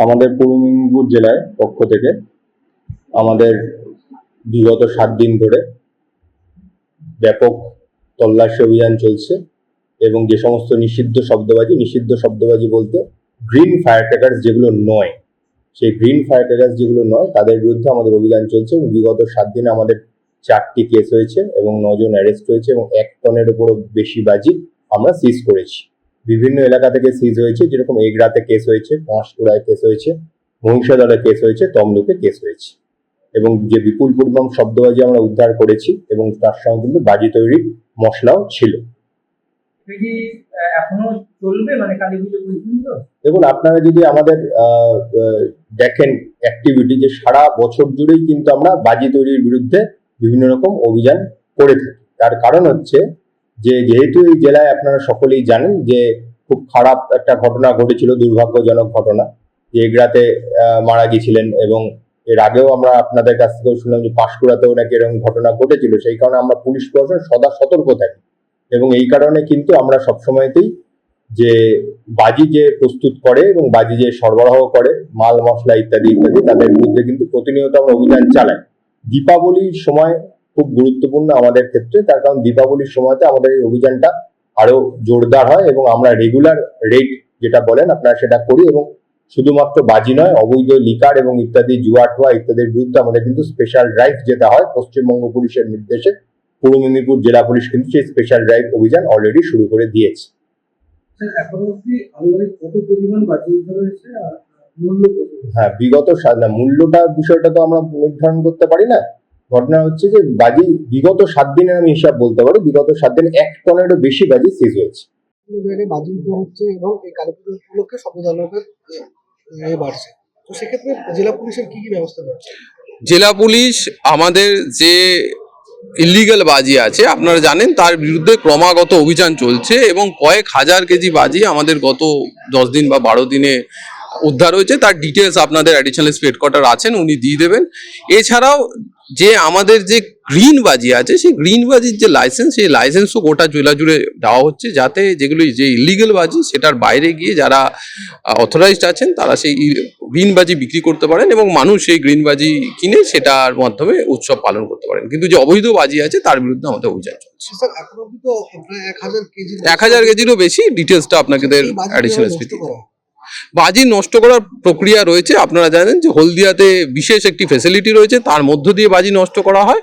আমাদের পূর্ব মেদিনীপুর জেলায় পক্ষ থেকে আমাদের বিগত 7 দিন ধরে ব্যাপক তল্লাশি অভিযান চলছে এবং যে সমস্ত নিষিদ্ধ শব্দবাজি বলতে গ্রিন ফায়ার ক্র্যাকার্স যেগুলো নয়, সেই গ্রিন ফায়ার ক্র্যাকার্স যেগুলো নয় তাদের বিরুদ্ধে আমাদের অভিযান চলছে এবং বিগত 7 দিনে আমাদের 4টি কেস হয়েছে এবং 9 জন অ্যারেস্ট হয়েছে এবং 1 টনের উপরও বেশি বাজি আমরা সিজ করেছি। বিভিন্ন এলাকা থেকে সিজ হয়েছে, যেরকম এগরাতে কেস হয়েছে, পাঁশকুড়ায় কেস হয়েছে, মহিষাদলে কেস হয়েছে, তমলুকে কেস হয়েছে এবং যে বিপুল পরিমাণ শব্দবাজি আমরা উদ্ধার করেছি এবং তার সঙ্গে কিন্তু বাজি তৈরির মশলাও ছিল। এখনো চলবে মানে কালী পুজো পর্যন্ত? দেখুন, আপনারা যদি আমাদের দেখেন অ্যাক্টিভিটি, যে সারা বছর জুড়েই কিন্তু আমরা বাজি তৈরির বিরুদ্ধে বিভিন্ন রকম অভিযান করে থাকি। তার কারণ হচ্ছে যে যেহেতু এই জেলায় আপনারা সকলেই জানেন যে খুব খারাপ একটা ঘটনা ঘটেছিল, দুর্ভাগ্যজনক ঘটনা, যে এগরাতে মারা গিয়েছিলেন এবং এর আগেও আমরা আপনাদের কাছ থেকেও শুনলাম যে পাঁশকুড়াতেও নাকি এরকম ঘটনা ঘটেছিল। সেই কারণে আমরা পুলিশ প্রশাসন সদা সতর্ক থাকি এবং এই কারণে কিন্তু আমরা সবসময়তেই যে বাজি যে প্রস্তুত করে এবং বাজি যে সরবরাহ করে মাল মশলা ইত্যাদি ইত্যাদি তাদের বিরুদ্ধে কিন্তু প্রতিনিয়ত আমরা অভিযান চালাই। দীপাবলির সময় খুব গুরুত্বপূর্ণ আমাদের ক্ষেত্রে, তার কারণ দীপাবলির সময়তে আমাদের এই অভিযানটা আরো জোরদার হয় এবং আমরা রেগুলার রেড যেটা বলেন আপনারা সেটা করি এবং শুধুমাত্র বাজি নয়, অবৈধ লিকার এবং ইত্যাদি জুয়া টুয়া ইত্যাদির বিরুদ্ধে আমাদের কিন্তু স্পেশাল ড্রাইভ যেটা হয় পশ্চিমবঙ্গ পুলিশের নির্দেশে পূর্ব মেদিনীপুর জেলা পুলিশ কিন্তু সেই স্পেশাল ড্রাইভ অভিযান অলরেডি শুরু করে দিয়েছে। হ্যাঁ, মূল্যটার বিষয়টা তো আমরা নির্ধারণ করতে পারি না। ঘটনা হচ্ছে যে বাজি বিগত 7 দিনের আমি হিসাব বলতে পারি, বিগত 7 দিনে 1 টনেরও বেশি বাজি সিজ হয়েছে। বাজি হচ্ছে এবং এই কালী পুজো উপলক্ষে শব্দদানবের বাড়ছে, তো সেক্ষেত্রে জেলা পুলিশের কি ব্যবস্থা নিচ্ছে? জেলা পুলিশ আমাদের যে ইলিগাল বাজি আছে আপনারা জানেন তার বিরুদ্ধে ক্রমাগত অভিযান চলছে এবং কয়েক হাজার কেজি বাজি আমাদের গত 10 দিন বা 12 দিনে উদ্ধার হয়েছে। তার ডিটেলস আপনাদের অ্যাডিশনাল এসপি হেডকোয়ার্টার আছেন, উনি দিয়ে দেবেন। এছাড়াও যে আমাদের যে গ্রিন বাজি আছে সেই গ্রিন বাজির যে লাইসেন্স, সেই লাইসেন্সও গোটা জেলা জুড়ে দেওয়া হচ্ছে, যাতে যেগুলি যে ইলিগাল বাজি সেটার বাইরে গিয়ে যারা অথরাইজড আছেন তারা সেই গ্রিন বাজি বিক্রি করতে পারেন এবং মানুষ সেই গ্রিন বাজি কিনে সেটার মাধ্যমে উৎসব পালন করতে পারেন। কিন্তু যে অবৈধ বাজি আছে তার বিরুদ্ধে আমাদের অভিযান চলছে। 1000 কেজিরও বেশি, ডিটেলসটা আপনাদের অ্যাডিশনাল এসপি বাজি নষ্ট করার প্রক্রিয়া রয়েছে। আপনারা জানেন যে হলদিয়াতে বিশেষ একটি ফ্যাসিলিটি রয়েছে, তার মধ্য দিয়ে বাজি নষ্ট করা হয়।